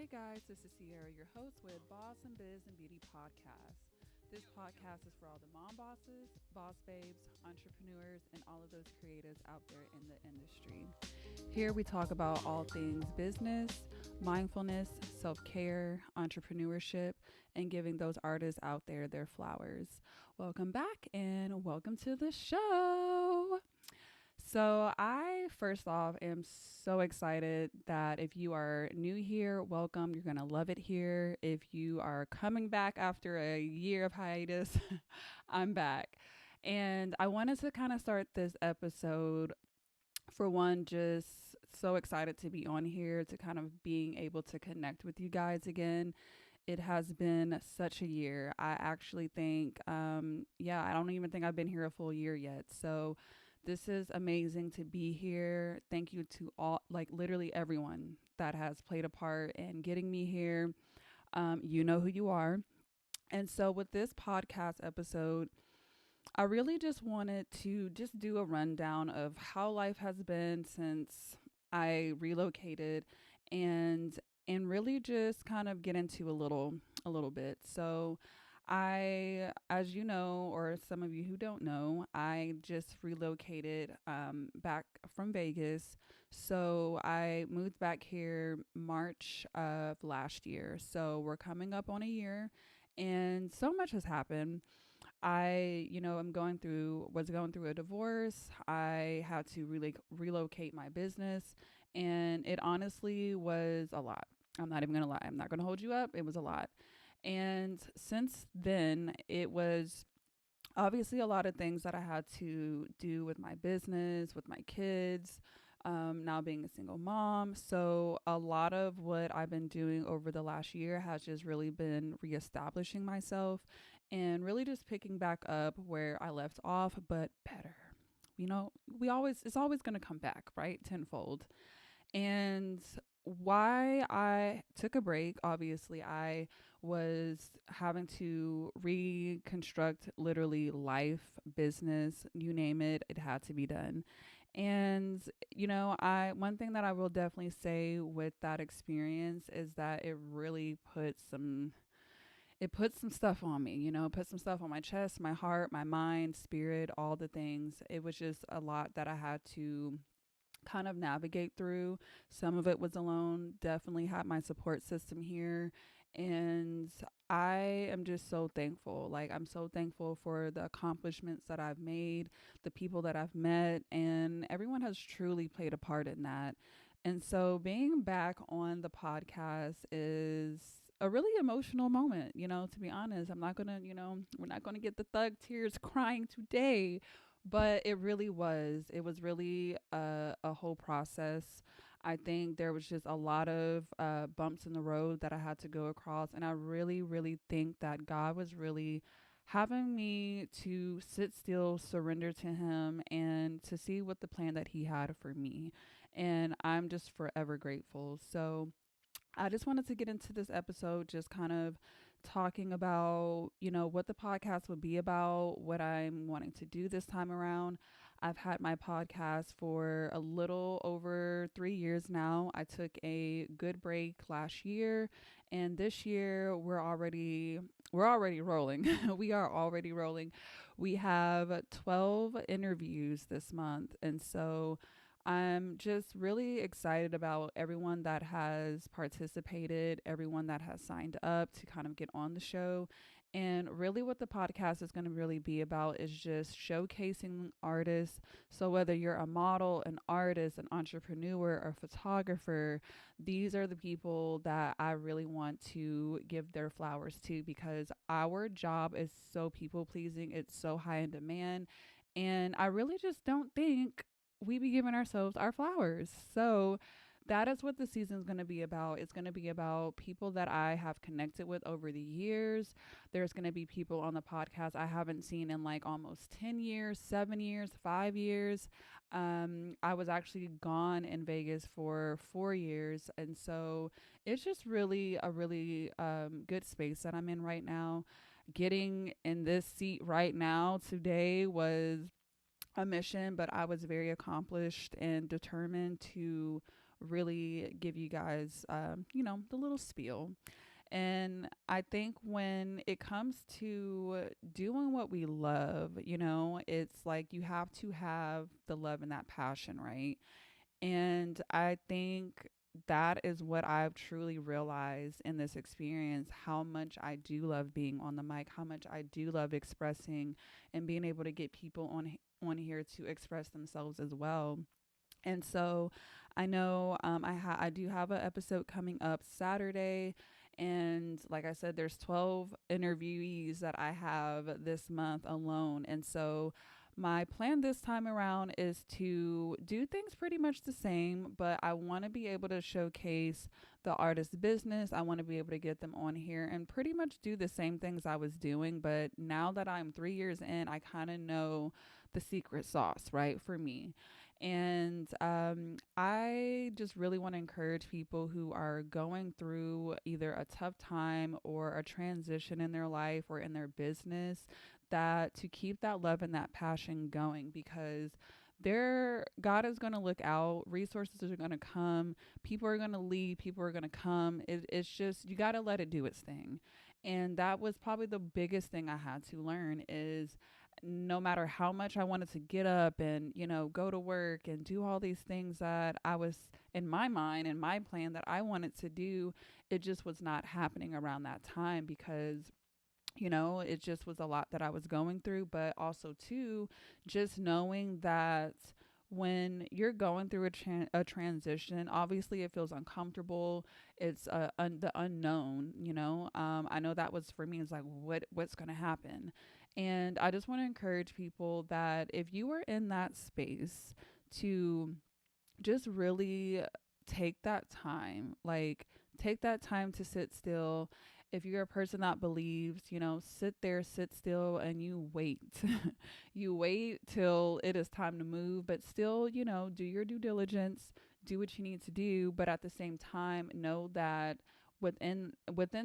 Hey guys, this is Sierra, your host with Boss and Biz and Beauty Podcast. This podcast is for all the mom bosses, boss babes, entrepreneurs, and all of those creatives out there in the industry. Here we talk about all things business, mindfulness, self-care, entrepreneurship, and giving those artists out there their flowers. Welcome back and welcome to the show. So, I first off am so excited that if you are new here, welcome. You're going to love it here. If you are coming back after a year of hiatus, I'm back. And I wanted to kind of start this episode for one, just so excited to be on here, to kind of being able to connect with you guys again. It has been such a year. I actually think, I don't even think I've been here a full year yet. So, this is amazing to be here. Thank you to all, like literally everyone that has played a part in getting me here. You know who you are. And so with this podcast episode, I really just wanted to just do a rundown of how life has been since I relocated and really just kind of get into a little bit. So as you know, or some of you who don't know, I just relocated back from Vegas. So I moved back here March of last year. So we're coming up on a year, and so much has happened. Was going through a divorce. I had to really relocate my business, and it honestly was a lot. I'm not even gonna lie. I'm not gonna hold you up. It was a lot. And since then, it was obviously a lot of things that I had to do with my business, with my kids, now being a single mom. So, a lot of what I've been doing over the last year has just really been reestablishing myself and really just picking back up where I left off, but better. It's always going to come back, right? Tenfold. And why I took a break, obviously, I was having to reconstruct literally life, business, you name it, it had to be done. And, one thing that I will definitely say with that experience is that it put some stuff on me, put some stuff on my chest, my heart, my mind, spirit, all the things. It was just a lot that I had to kind of navigate through. Some of it was alone, definitely had my support system here. And I am just so thankful. Like, I'm so thankful for the accomplishments that I've made, the people that I've met, and everyone has truly played a part in that. And so being back on the podcast is a really emotional moment, to be honest. I'm not going to, we're not going to get the thug tears crying today, but it was really a whole process. I think there was just a lot of bumps in the road that I had to go across. And I really, really think that God was really having me to sit still, surrender to Him, and to see what the plan that He had for me. And I'm just forever grateful. So I just wanted to get into this episode just kind of talking about, what the podcast would be about, what I'm wanting to do this time around. I've had my podcast for a little over 3 years now. I took a good break last year, and this year we're already rolling. We are already rolling. We have 12 interviews this month, and so I'm just really excited about everyone that has participated, everyone that has signed up to kind of get on the show. And really, what the podcast is going to really be about is just showcasing artists. So, whether you're a model, an artist, an entrepreneur, or photographer, these are the people that I really want to give their flowers to, because our job is so people pleasing, it's so high in demand. And I really just don't think we be giving ourselves our flowers. So that is what the season is going to be about. It's going to be about people that I have connected with over the years. There's going to be people on the podcast I haven't seen in like almost 10 years, 7 years, 5 years. I was actually gone in Vegas for 4 years. And so it's just really a really good space that I'm in right now. Getting in this seat right now today was a mission, but I was very accomplished and determined to really give you guys, the little spiel. And I think when it comes to doing what we love, it's like you have to have the love and that passion, right? And I think that is what I've truly realized in this experience, how much I do love being on the mic, how much I do love expressing and being able to get people on here to express themselves as well. And so I know I do have an episode coming up Saturday. And like I said, there's 12 interviewees that I have this month alone. And so my plan this time around is to do things pretty much the same, but I want to be able to showcase the artist's business. I want to be able to get them on here and pretty much do the same things I was doing. But now that I'm 3 years in, I kind of know the secret sauce, right, for me. And I just really want to encourage people who are going through either a tough time or a transition in their life or in their business, that to keep that love and that passion going, because God is going to look out, resources are going to come, people are going to leave, people are going to come. It's just, you got to let it do its thing. And that was probably the biggest thing I had to learn is, no matter how much I wanted to get up and, go to work and do all these things that I was in my mind and my plan that I wanted to do, it just was not happening around that time because, it just was a lot that I was going through. But also, too, just knowing that when you're going through a transition, obviously it feels uncomfortable. It's the unknown, I know that was for me. It's like, what's going to happen? And I just want to encourage people that if you are in that space, to just really take that time, like take that time to sit still. If you're a person that believes, sit there, sit still, and you wait. You wait till it is time to move, but still, do your due diligence, do what you need to do. But at the same time, know that within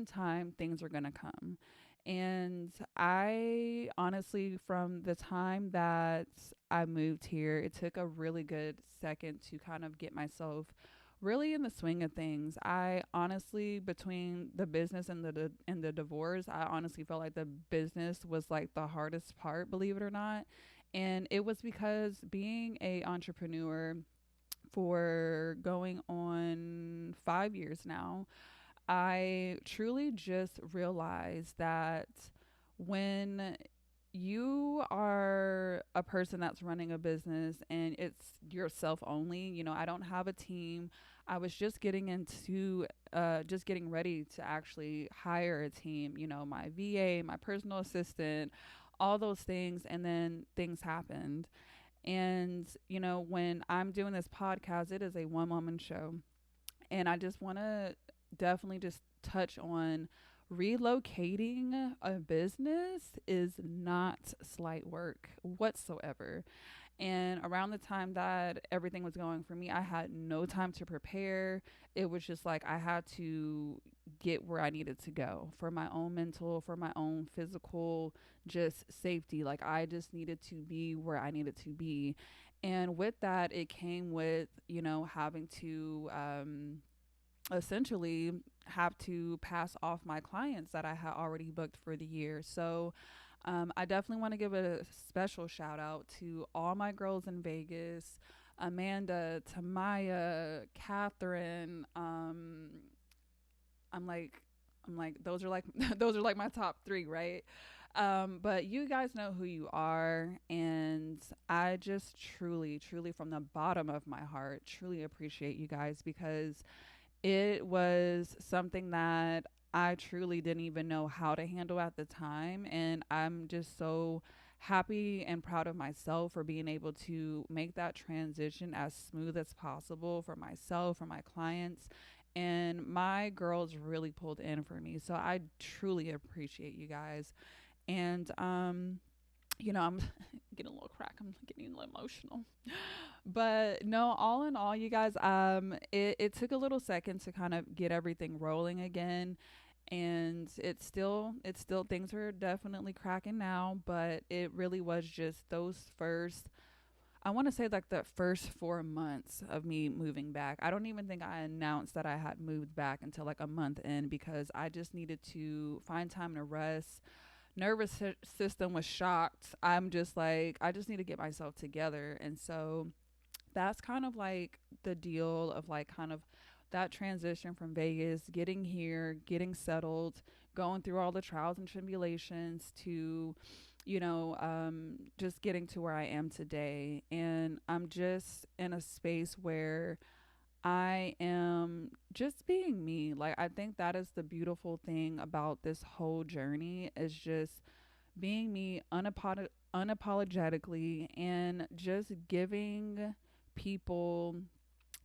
time, things are going to come. And I honestly, from the time that I moved here, it took a really good second to kind of get myself really in the swing of things. I honestly, between the business and the divorce, I honestly felt like the business was like the hardest part, believe it or not. And it was because being a entrepreneur for going on 5 years now, I truly just realized that when you are a person that's running a business and it's yourself only, I don't have a team. I was just just getting ready to actually hire a team, my VA, my personal assistant, all those things. And then things happened. And, when I'm doing this podcast, it is a one woman show. And I just want to definitely just touch on relocating a business is not slight work whatsoever. And around the time that everything was going for me, I had no time to prepare. It was just like I had to get where I needed to go for my own mental, for my own physical, just safety. Like I just needed to be where I needed to be. And with that, it came with, having to essentially have to pass off my clients that I had already booked for the year. So I definitely want to give a special shout out to all my girls in Vegas, Amanda, Tamaya, Catherine. I'm like, those are like, those are like my top three, right? But you guys know who you are. And I just truly, truly from the bottom of my heart, truly appreciate you guys, because it was something that I truly didn't even know how to handle at the time. And I'm just so happy and proud of myself for being able to make that transition as smooth as possible for myself, for my clients. And my girls really pulled in for me. So I truly appreciate you guys. And, I'm getting a little crack. I'm getting a little emotional. But no, all in all, you guys, it took a little second to kind of get everything rolling again. And it's still things are definitely cracking now, but it really was just those first, I want to say like the first 4 months of me moving back. I don't even think I announced that I had moved back until like a month in, because I just needed to find time to rest. System was shocked. I'm just like, I just need to get myself together. And so that's kind of like the deal of like kind of that transition from Vegas, getting here, getting settled, going through all the trials and tribulations to, just getting to where I am today. And I'm just in a space where I am just being me. Like, I think that is the beautiful thing about this whole journey, is just being me unapologetically, and just giving people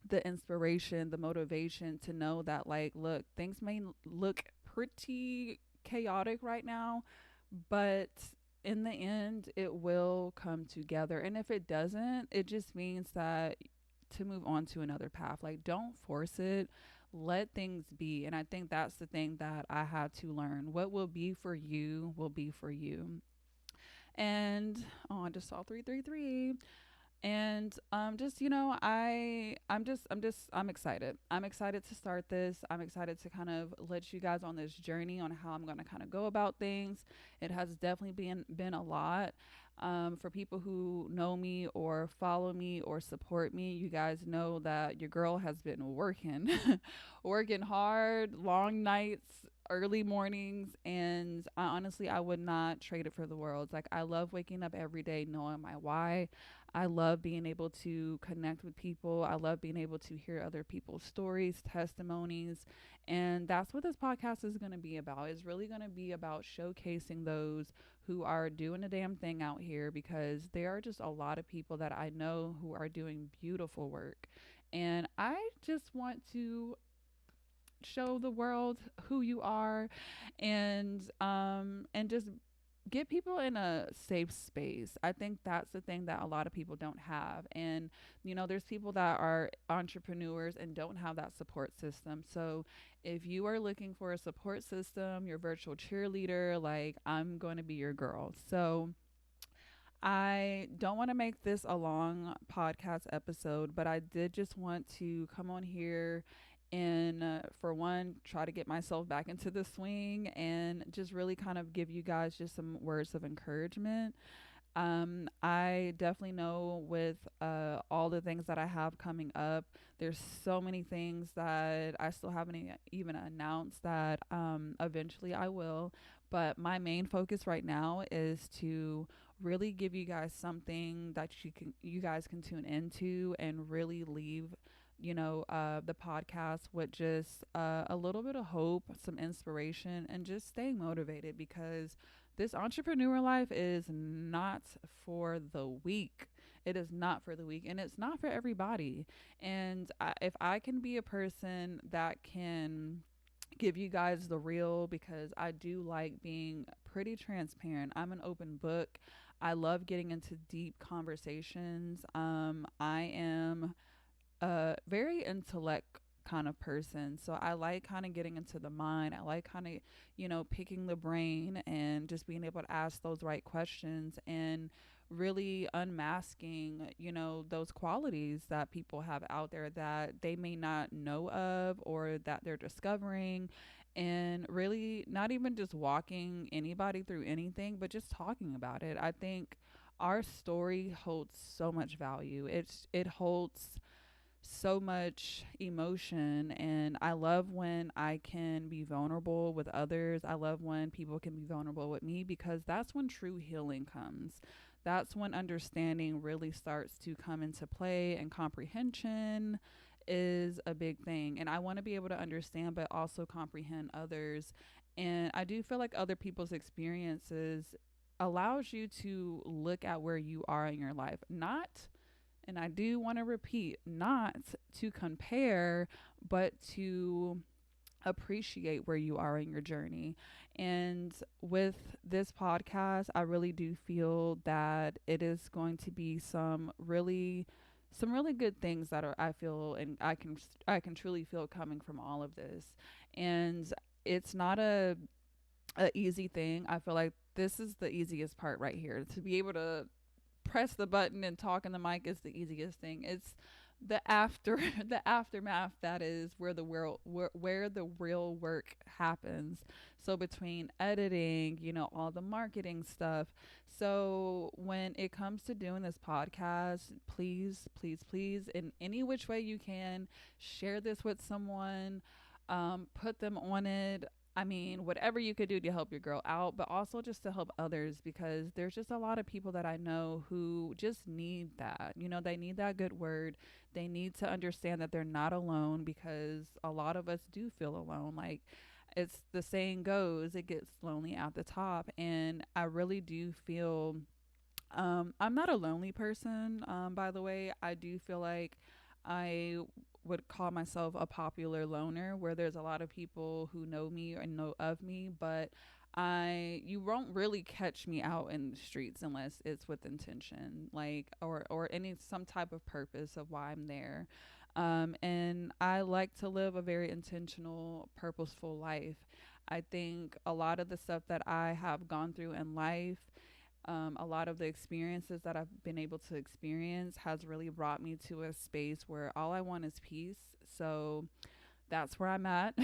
the inspiration, the motivation to know that, like, look, things may look pretty chaotic right now, but in the end, it will come together. And if it doesn't, it just means that to move on to another path. Like, don't force it. Let things be. And I think that's the thing that I had to learn. What will be for you will be for you. And oh, I just saw 333. And just, I'm excited. I'm excited to start this. I'm excited to kind of let you guys on this journey on how I'm going to kind of go about things. It has definitely been a lot. For people who know me or follow me or support me, you guys know that your girl has been working, working hard, long nights, early mornings, and I would not trade it for the world. Like, I love waking up every day knowing my why. I love being able to connect with people. I love being able to hear other people's stories, testimonies. And that's what this podcast is going to be about. It's really going to be about showcasing those who are doing a damn thing out here, because there are just a lot of people that I know who are doing beautiful work. And I just want to show the world who you are, and just get people in a safe space. I think that's the thing that a lot of people don't have. And, there's people that are entrepreneurs and don't have that support system. So if you are looking for a support system, your virtual cheerleader, like, I'm going to be your girl. So I don't want to make this a long podcast episode, but I did just want to come on here and, for one, try to get myself back into the swing, and just really kind of give you guys just some words of encouragement. I definitely know with all the things that I have coming up, there's so many things that I still haven't even announced that eventually I will. But my main focus right now is to really give you guys something that you guys can tune into, and really leave the podcast with just a little bit of hope, some inspiration, and just staying motivated, because this entrepreneur life is not for the weak. It is not for the weak, and it's not for everybody. And if I can be a person that can give you guys the real, because I do like being pretty transparent. I'm an open book. I love getting into deep conversations. I am a very intellect kind of person. So I like kind of getting into the mind. I like kind of, picking the brain and just being able to ask those right questions, and really unmasking, those qualities that people have out there that they may not know of, or that they're discovering. And really not even just walking anybody through anything, but just talking about it. I think our story holds so much value. It holds so much emotion, and I love when I can be vulnerable with others. I love when people can be vulnerable with me, because that's when true healing comes. That's when understanding really starts to come into play, and comprehension is a big thing. And I want to be able to understand but also comprehend others. And I do feel like other people's experiences allows you to look at where you are in your life, not, and I do want to repeat, not to compare, but to appreciate where you are in your journey. And with this podcast, I really do feel that it is going to be some really good things that are, I feel, and I can truly feel coming from all of this. And it's not a easy thing. I feel like this is the easiest part right here, to be able to press the button and talk in the mic is the easiest thing. It's the after the aftermath that is where the real work happens. So between editing, all the marketing stuff. So when it comes to doing this podcast, please, please, please, in any which way you can, share this with someone, put them on it. I mean, whatever you could do to help your girl out, but also just to help others, because there's just a lot of people that I know who just need that. They need that good word. They need to understand that they're not alone, because a lot of us do feel alone. Like, it's the saying goes, it gets lonely at the top. And I really do feel, I'm not a lonely person, by the way. I do feel like I would call myself a popular loner, where there's a lot of people who know me and know of me, but you won't really catch me out in the streets unless it's with intention, like, or any some type of purpose of why I'm there. And I like to live a very intentional, purposeful life. I think a lot of the stuff that I have gone through in life, a lot of the experiences that I've been able to experience has really brought me to a space where all I want is peace. So that's where I'm at.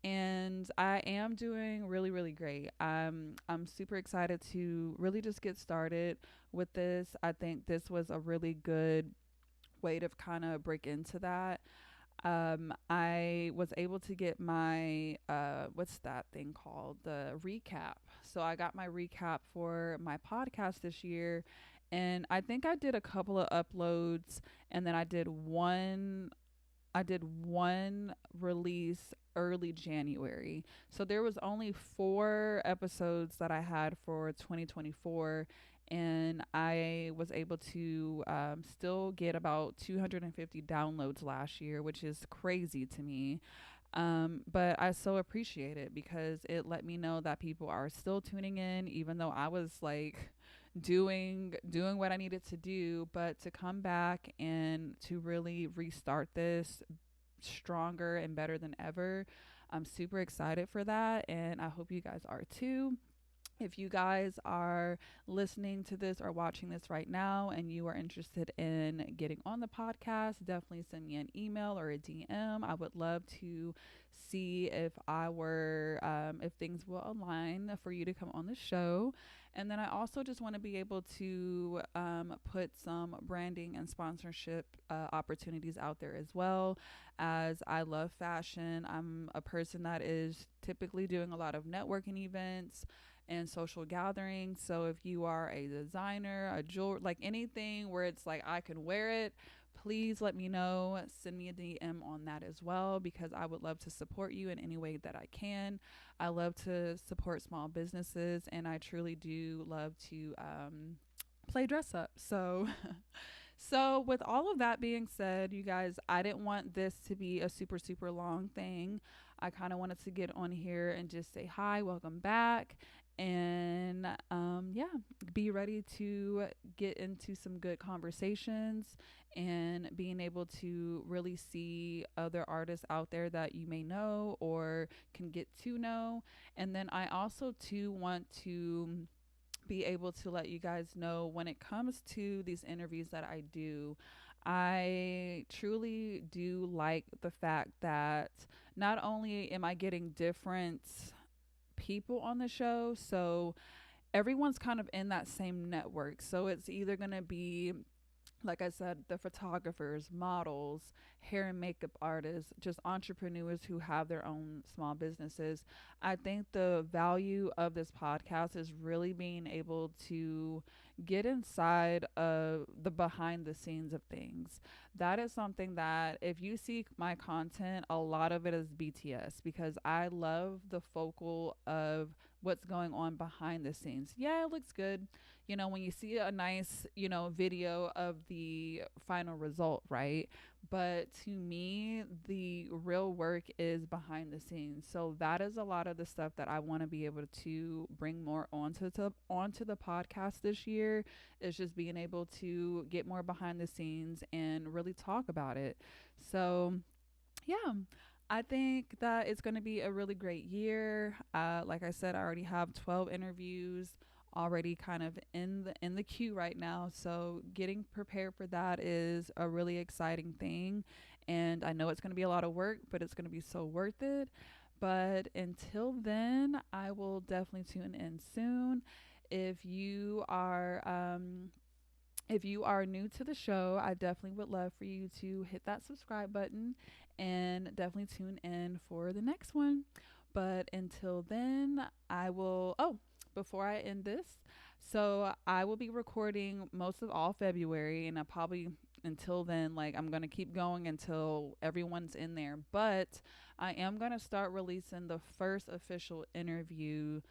And I am doing really, really great. I'm super excited to really just get started with this. I think this was a really good way to kind of break into that. I was able to get my what's that thing called? The recap. So I got my recap for my podcast this year, and I think I did a couple of uploads, and then I did one release early January. So there was only 4 episodes that I had for 2024, and I was able to still get about 250 downloads last year, which is crazy to me. But I so appreciate it, because it let me know that people are still tuning in, even though I was like doing what I needed to do. But to come back and to really restart this stronger and better than ever, I'm super excited for that, and I hope you guys are too. If you guys are listening to this or watching this right now and you are interested in getting on the podcast, definitely send me an email or a DM. I would love to see if things will align for you to come on the show. And then I also just want to be able to put some branding and sponsorship opportunities out there as well, as I love fashion. I'm a person that is typically doing a lot of networking events and social gatherings. So if you are a designer, a jeweler, like anything where it's like I can wear it, please let me know. Send me a DM on that as well, because I would love to support you in any way that I can. I love to support small businesses, and I truly do love to play dress up. So so with all of that being said, you guys, I didn't want this to be a super, super long thing. I kind of wanted to get on here and just say hi, welcome back, and yeah, be ready to get into some good conversations and being able to really see other artists out there that you may know or can get to know. And then I also too want to be able to let you guys know, when it comes to these interviews that I do, I truly do like the fact that not only am I getting different people on the show, so everyone's kind of in that same network. So it's either going to be, like I said, the photographers, models, hair and makeup artists, just entrepreneurs who have their own small businesses. I think the value of this podcast is really being able to get inside of the behind the scenes of things. That is something that, if you see my content, a lot of it is BTS, because I love the focal of what's going on behind the scenes. Yeah, it looks good, when you see a nice, video of the final result, right? But to me, the real work is behind the scenes. So that is a lot of the stuff that I want to be able to bring more onto the podcast this year, is just being able to get more behind the scenes and really talk about it. So yeah, I think that it's going to be a really great year. Like I said, I already have 12 interviews already kind of in the queue right now. So getting prepared for that is a really exciting thing. And I know it's going to be a lot of work, but it's going to be so worth it. But until then, I will definitely tune in soon. If you are if you are new to the show, I definitely would love for you to hit that subscribe button and definitely tune in for the next one. But until then, I will. Oh, before I end this, so I will be recording most of all February, and I probably until then, like I'm gonna keep going until everyone's in there. But I am gonna start releasing the first official interview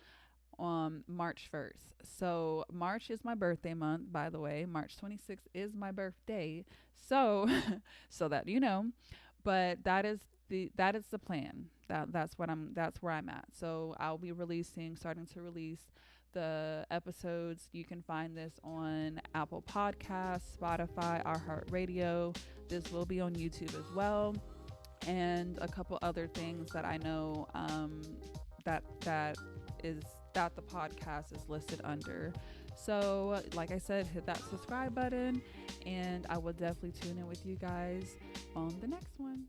on March 1st. So March is my birthday month, by the way. March 26th is my birthday. So so that you know, but that is the plan. That's where I'm at. So I'll be starting to release the episodes. You can find this on Apple Podcasts, Spotify, iHeartRadio. This will be on YouTube as well, and a couple other things that I know that is that the podcast is listed under. So, like I said, hit that subscribe button, and I will definitely tune in with you guys on the next one.